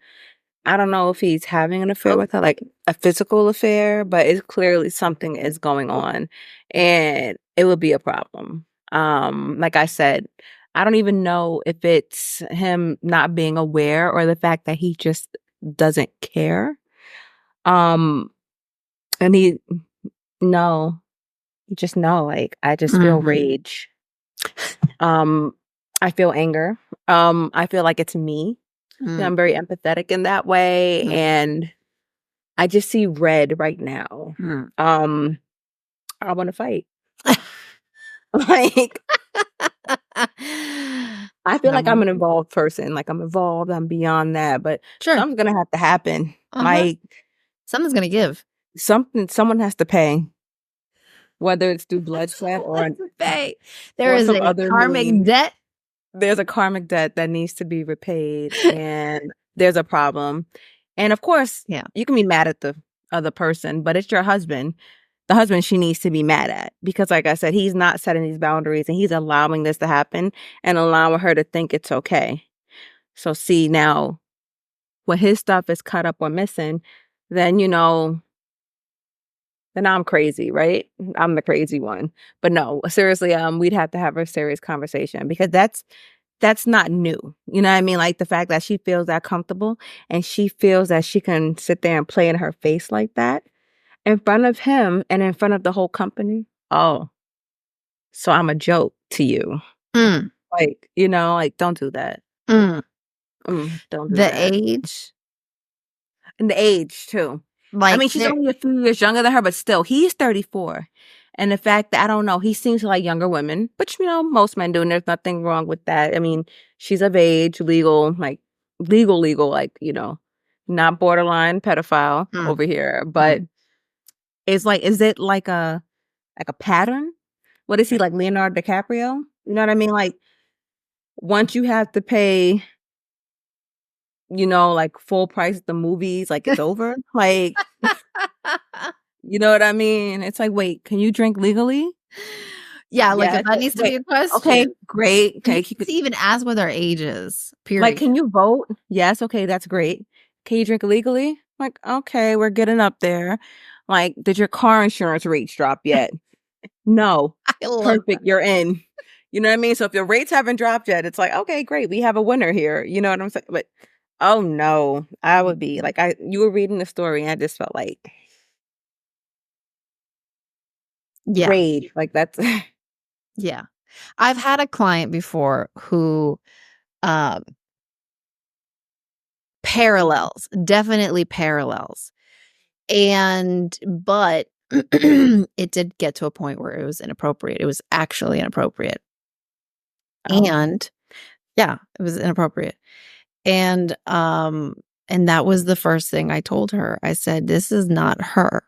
I don't know if he's having an affair with her, like a physical affair, but it's clearly something is going on, and it would be a problem. Like I said, I don't even know if it's him not being aware or the fact that he just doesn't care. And no, you just know, like, I just feel rage. I feel anger. I feel like it's me. I'm very empathetic in that way, and I just see red right now. I want to fight. Like, I feel like I'm an involved person. Like, I'm involved. I'm beyond that, but Sure. something's gonna have to happen. Like, something's gonna give. Someone has to pay, whether it's through bloodshed or pay. There is some a other karmic means. debt. There's a karmic debt that needs to be repaid, and there's a problem. And of course, you can be mad at the other person, but it's your husband. The husband she needs to be mad at, because, like I said, he's not setting these boundaries, and he's allowing this to happen and allowing her to think it's okay. So see, now when his stuff is cut up or missing, then, then I'm crazy, right? I'm the crazy one. But no, seriously, we'd have to have a serious conversation, because that's not new. You know what I mean? Like, the fact that she feels that comfortable and she feels that she can sit there and play in her face like that in front of him and in front of the whole company. Oh, so I'm a joke to you. Like, like, don't do that. Don't do the that. age. And the age, too. Like, I mean, she's only a few years younger than her, but still, he's 34. And the fact that, I don't know, he seems to like younger women, which, most men do, and there's nothing wrong with that. I mean, she's of age, legal, like, like, not borderline pedophile over here. But it's like, is it like a pattern? What is he, like Leonardo DiCaprio? You know what I mean? Like, once you have to pay, like, full price at the movies, like, it's over. Like, you know what I mean? It's like, wait, can you drink legally? Yeah, like, that needs to be a question. Okay, great. Okay, you can even ask what their age is. Period. Like, can you vote? Yes. Okay, that's great. Can you drink legally? Like, okay, we're getting up there. Like, did your car insurance rates drop yet? No. I love Perfect, you're in. You know what I mean? So if your rates haven't dropped yet, it's like, okay, great, we have a winner here. You know what I'm saying? But oh no, I would be like, you were reading the story and I just felt like Yeah. rage. Like that's Yeah. I've had a client before who um parallels, definitely parallels. But it did get to a point where it was inappropriate. It was actually inappropriate. oh, And yeah, it was inappropriate. And that was the first thing I told her. I said, "This is not her.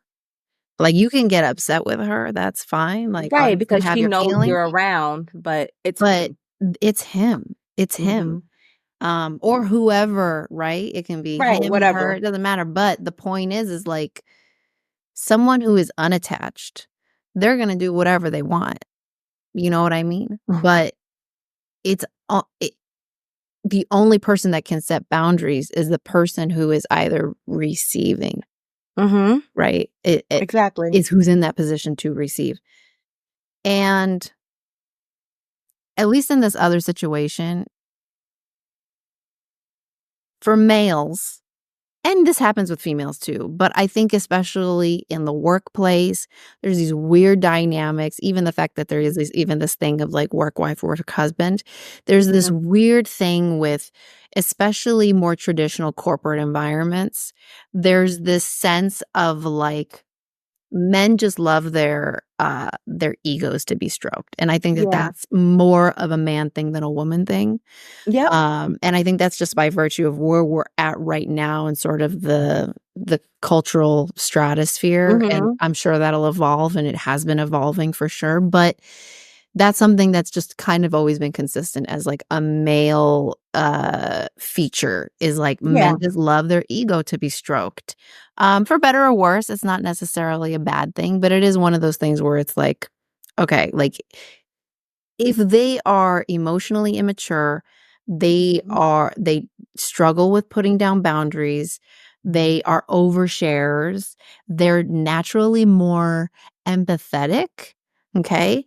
Like, you can get upset with her, that's fine. Like, right, obviously because have she your knows feelings, you're around, but it's but him. it's him. It's him." Mhm. Or whoever, right? It can be Right, him, her, whatever. it doesn't matter. But the point is like someone who is unattached, they're gonna do whatever they want. You know what I mean? But it's the only person that can set boundaries is the person who is either receiving, Mhm. right? It Exactly. is who's in that position to receive. And at least in this other situation, for males, and this happens with females too, but I think especially in the workplace, there's these weird dynamics, even the fact that there is this thing of like work wife, work husband. There's this Mhm. weird thing with especially more traditional corporate environments. There's this sense of like men just love their egos to be stroked, and I think that Yeah. that's more of a man thing than a woman thing. Yep. And I think that's just by virtue of where we're at right now and sort of the cultural stratosphere, and Mhm. I'm sure that'll evolve, and it has been evolving for sure, but that's something that's just kind of always been consistent as, like, a male, feature is, like, Yeah. men just love their ego to be stroked. For better or worse, it's not necessarily a bad thing, but it is one of those things where it's like, okay, like if they are emotionally immature, Mhm. they struggle with putting down boundaries, they are oversharers, they're naturally more empathetic, okay?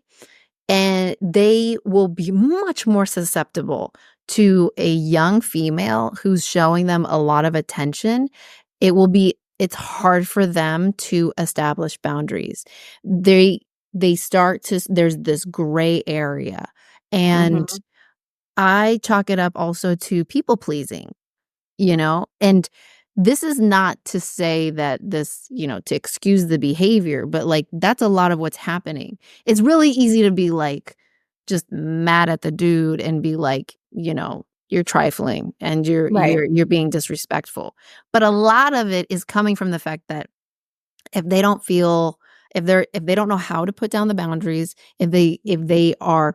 And they will be much more susceptible to a young female who's showing them a lot of attention. It's hard for them to establish boundaries. They start to there's this gray area, and Mhm. I chalk it up also to people pleasing. And this is not to say that to excuse the behavior, but, like, that's a lot of what's happening. It's really easy to be, like, just mad at the dude and be like, "You're trifling and you're Right. you're you're being disrespectful." But a lot of it is coming from the fact that if they don't feel if they don't know how to put down the boundaries, if they are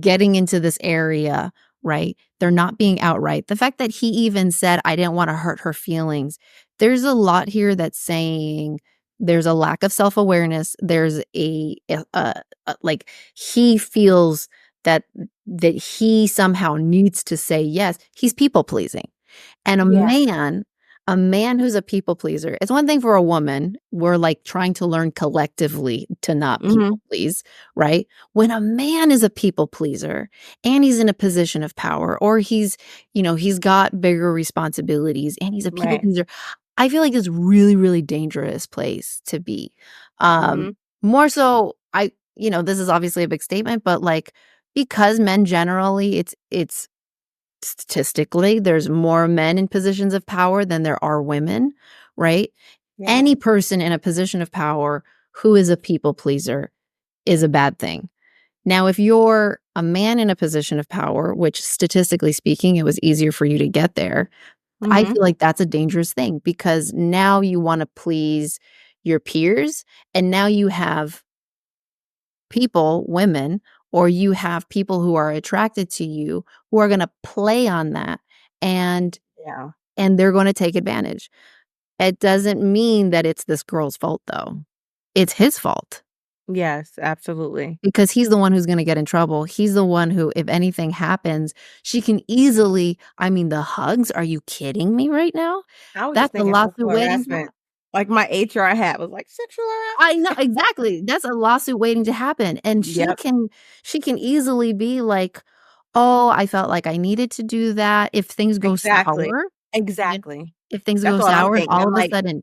getting into this area, right? They're not being outright. The fact that he even said, "I didn't want to hurt her feelings." There's a lot here that's saying there's a lack of self-awareness. There's like he feels that he somehow needs to say yes. He's people pleasing. And Yeah. a man who's a people pleaser, it's one thing for a woman, we're, like, trying to learn collectively to not people Mhm. please, right? When a man is a people pleaser and he's in a position of power or he's got bigger responsibilities and he's a people Right. pleaser, I feel like it's really, really dangerous place to be. Um, Mhm. More so, this is obviously a big statement, but, like, because men generally, it's statistically, there's more men in positions of power than there are women, right? Yeah. Any person in a position of power who is a people pleaser is a bad thing. Now, if you're a man in a position of power, which statistically speaking, it was easier for you to get there, I Mhm. feel like that's a dangerous thing because now you want to please your peers, and now you have people, women, or you have people who are attracted to you who are gonna play on that, and Yeah. and they're gonna take advantage. It doesn't mean that it's this girl's fault, though. It's his fault Yes, absolutely. because he's the one who's gonna get in trouble. He's the one who, if anything happens, she can easily the hugs, are you kidding me right now? I was just That's a thinking lot to sexual waiting. harassment. Like my HR hat was like sexual harassment. I know exactly. That's a lawsuit waiting to happen, and Yep. she can easily be like, "Oh, I felt like I needed to do that." If things go Exactly. sour, Exactly. if things That's go all I'm sour, and thinking. all I'm of a like, sudden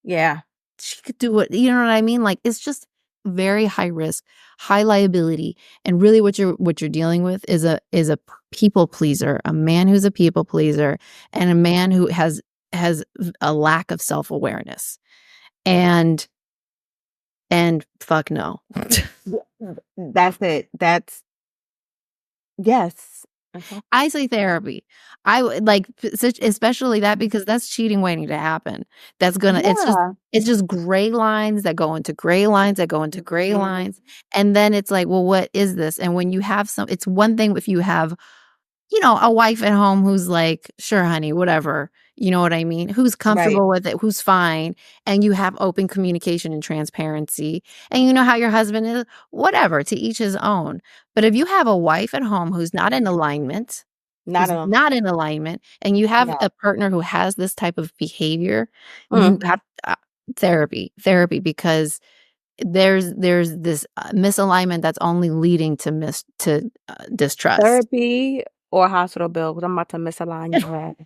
yeah, she could do it. You know what I mean? Like, it's just very high risk, high liability, and really what you're dealing with is a people pleaser, a man who's a people pleaser, and a man who has a lack of self-awareness. And fuck no. that's it. That's yes. Okay. I say therapy. I would like especially that because that's cheating waiting to happen. That's gonna Yeah. it's just gray lines that go into gray lines that go into gray Mhm. lines. And then it's like, well, what is this? And when you have it's one thing if you have, a wife at home who's like, sure, honey, whatever. You know what I mean? Who's Right. comfortable with it, who's fine, and you have open communication and transparency, and you know how your husband is, whatever, to each his own. But if you have a wife at home who's not in alignment, Not enough. and you have No. a partner who has this type of behavior, you Mm. have therapy, because there's this misalignment that's only leading to distrust. Therapy or hospital bill because I'm about to misalign your ass.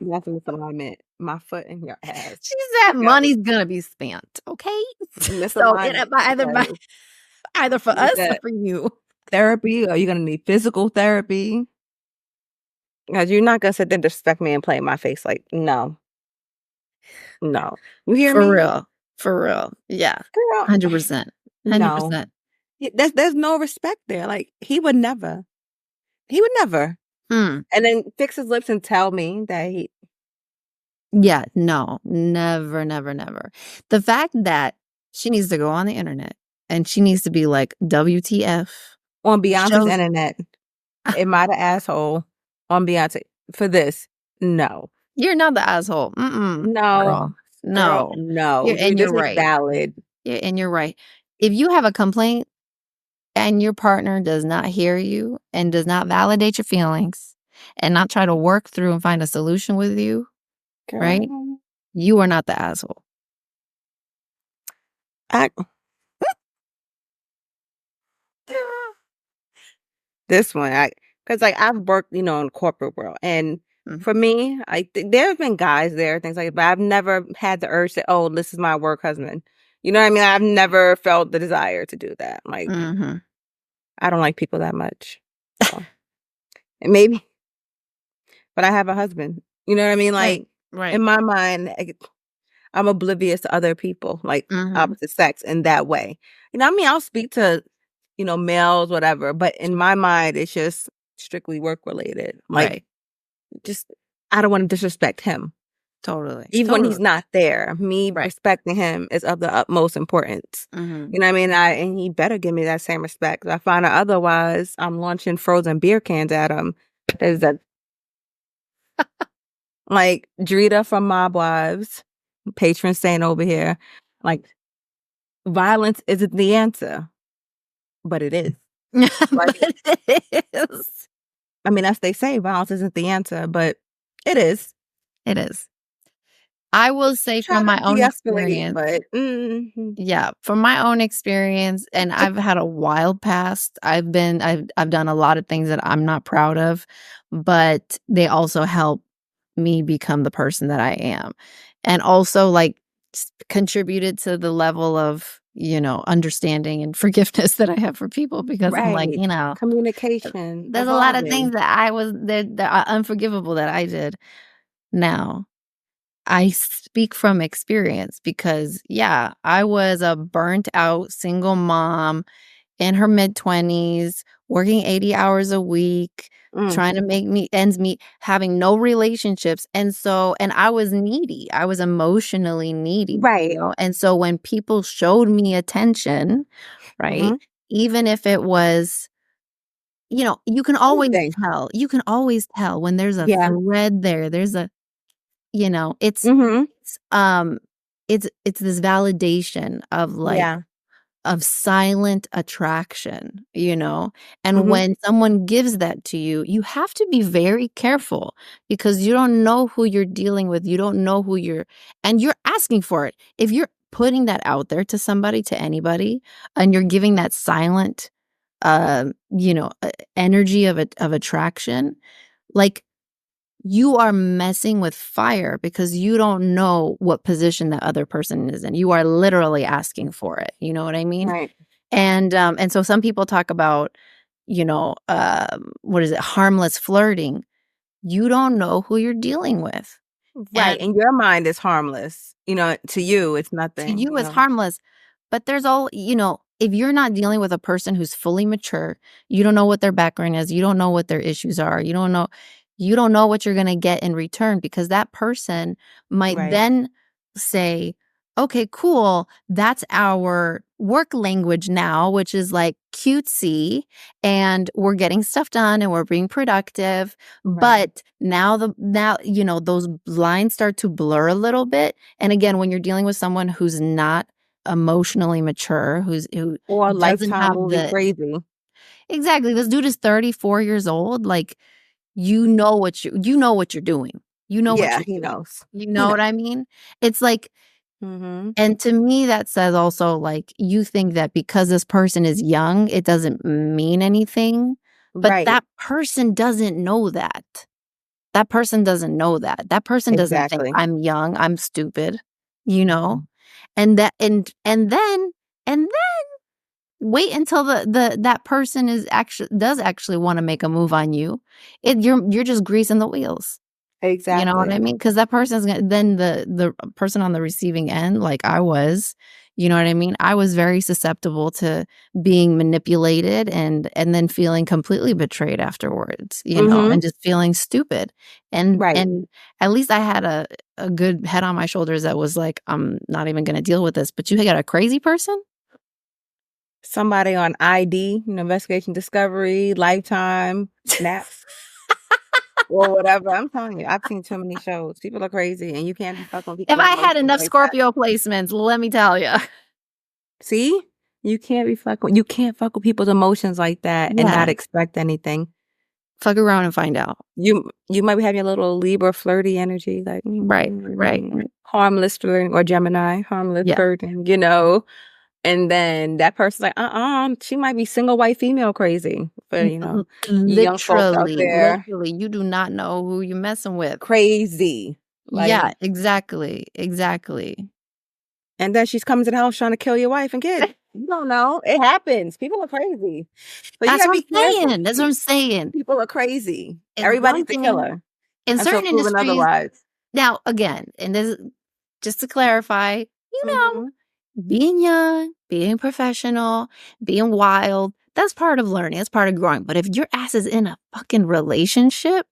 That's a misalignment. My foot in your ass. She said Together. money's gonna be spent, okay? So Misalignment. because either for us or either for you. therapy or you're gonna need physical therapy. Because you're not gonna sit there and disrespect me and play in my face. Like, no. No. You hear For me? real. For real. Yeah. Girl. 100%. No. 100%. There's no respect there. Like, he would never. He would never. Mm. And then fix his lips and tell me that he Yeah, no. Never, never, never. The fact that she needs to go on the internet and she needs to be like, WTF. on Beyonce's Shows internet, am I the asshole on Beyonce for this? No. You're not the asshole. Mm-mm. No. Girl. No. No. And This you're is right. valid. Yeah, and you're right. If you have a complaint and your partner does not hear you and does not validate your feelings and not try to work through and find a solution with you, right? Girl. You are not the asshole. This one, because like I've worked, in the corporate world, and Mhm. for me, there have been guys there, things like that, but I've never had the urge to, oh, this is my work husband. You know what I mean? I've never felt the desire to do that. Like, Mhm. I don't like people that much. So. And maybe, but I have a husband. You know what I mean? Like, Right. in my mind, I'm oblivious to other people, like Mhm. opposite sex in that way. I mean, I'll speak to, males, whatever, but in my mind, it's just strictly work related. Like, Right. just, I don't want to disrespect him. Totally. Even when he's not there, me Right. respecting him is of the utmost importance. Mhm. You know what I mean? And he better give me that same respect. If I find out otherwise, I'm launching frozen beer cans at him. There's that, like Drita from Mob Wives, patron saint over here. Like, violence isn't the answer, but it is. But it is. I mean, as they say, violence isn't the answer, but it is. It is. I will say Try from to my own de-escalate, experience. but Yeah, from my own experience, and I've had a wild past. I've done a lot of things that I'm not proud of, but they also help me become the person that I am. And also like contributed to the level of, understanding and forgiveness that I have for people because I'm like, right. Communication, there's a lot of evolving. things that are unforgivable that I did. Now, I speak from experience because, yeah, I was a burnt out single mom in her mid-20s, working 80 hours a week, trying to make ends meet, having no relationships. And I was needy. I was emotionally needy. Right. And so when people showed me attention, right, even if it was, you can always Anything. tell. You can always tell when there's a Yeah. thread there. There's a it's Mhm. it's this validation of like, Yeah. of silent attraction, you know? And Mhm. when someone gives that to you, you have to be very careful because you don't know who you're dealing with. You don't know who and you're asking for it. If you're putting that out there to somebody, to anybody, and you're giving that silent, energy of attraction, like, you are messing with fire because you don't know what position that other person is in. You are literally asking for it. You know what I mean? Right. And so some people talk about, what is it? Harmless flirting. You don't know who you're dealing with. Right. And In your mind, it's harmless. To you, it's to nothing. you, it's harmless. But there's if you're not dealing with a person who's fully mature, you don't know what their background is, you don't know what their issues are, you don't know what you're going to get in return, because that person might Right. then say, okay, cool, that's our work language now, which is like cutesy, and we're getting stuff done and we're being productive. Right. But now those lines start to blur a little bit. And again, when you're dealing with someone who's not emotionally mature, who Or doesn't Lifetime have movie crazy. exactly, this dude is 34 years old, like, you know what you're doing. You know what Yeah, you're he doing. knows. You He know what knows. I mean? It's like, Mhm. and to me, that says also, like, you think that because this person is young, it doesn't mean anything. But Right. that person doesn't know that. That person doesn't know that. That person doesn't think Exactly. I'm young, I'm stupid, you know? And that and then wait until that person does actually want to make a move on you. You're just greasing the wheels. You know what I Exactly. mean? Because that person's gonna then the person on the receiving end, like I was, you know what I mean? I was very susceptible to being manipulated and then feeling completely betrayed afterwards, Mhm. and just feeling stupid. And Right. at least I had a good head on my shoulders that was like, I'm not even gonna deal with this. But you got a crazy person? Somebody on ID, Investigation Discovery, Lifetime, Snap, or whatever. I'm telling you, I've seen too many shows. People are crazy, and you can't be fucking with If people's I had emotions enough like that. Scorpio placements, let me tell you. See? You can't fuck with people's emotions like that and not Yeah. expect anything. Fuck around and find out. You might be having a little Libra flirty energy, like Right. harmless flirting, or Gemini, harmless Yeah. flirting, and then that person's like, she might be single white female crazy. But you young folks out there Literally, you do not know who you're messing with. crazy. Yeah, Like, exactly. and then she's coming to the house trying to kill your wife and kids. You don't know. It happens. People are crazy. So you That's gotta what be I'm careful. saying. That's what I'm saying. People are crazy. And Everybody's one a thing killer in until certain proven industries, otherwise. now again, and this just to clarify, Mhm. being young, being professional, being wild, that's part of learning. That's part of growing. But if your ass is in a fucking relationship,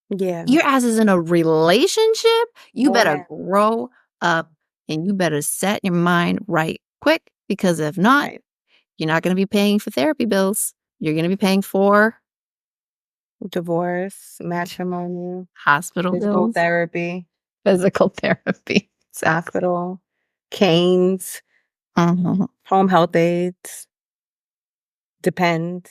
Yeah. your ass is in a relationship, you better Boy. grow up and you better set your mind right quick, because if not, Right. you're not going to be paying for therapy bills. You're going to be paying for Divorce, matrimony, hospital physical bills, therapy, physical therapy. hospital, canes, Mhm. home health aides. Depends.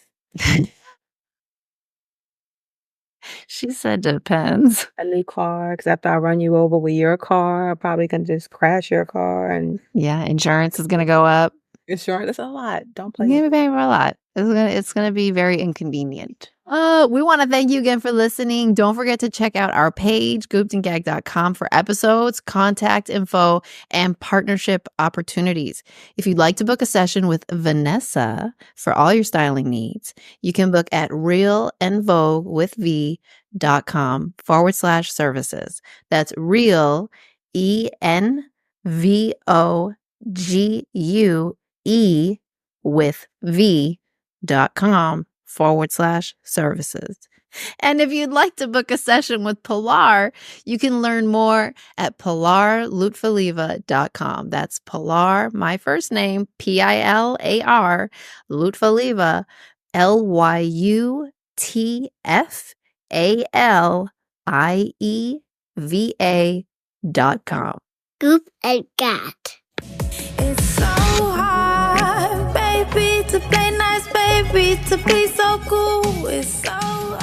She said depends. A new car, because after I run you over with your car, I'm probably gonna just crash your car, and Yeah, insurance is going to go up. insurance. That's a lot. Don't play You're with gonna be it. paying for a lot. It's gonna be very inconvenient. We want to thank you again for listening. Don't forget to check out our page, goopedandgag.com, for episodes, contact info, and partnership opportunities. If you'd like to book a session with Vanessa for all your styling needs, you can book at realandvogue.com/services. That's real, ENVOGUE with v.com/services. And if you'd like to book a session with Pilar, you can learn more at pilarlutfaliva.com. That's Pilar, my first name, PILAR, Lutfaliva, LUTFALIEVA.com. Goop and cat. It's so hard. to play nice, baby, to be so cool. It's so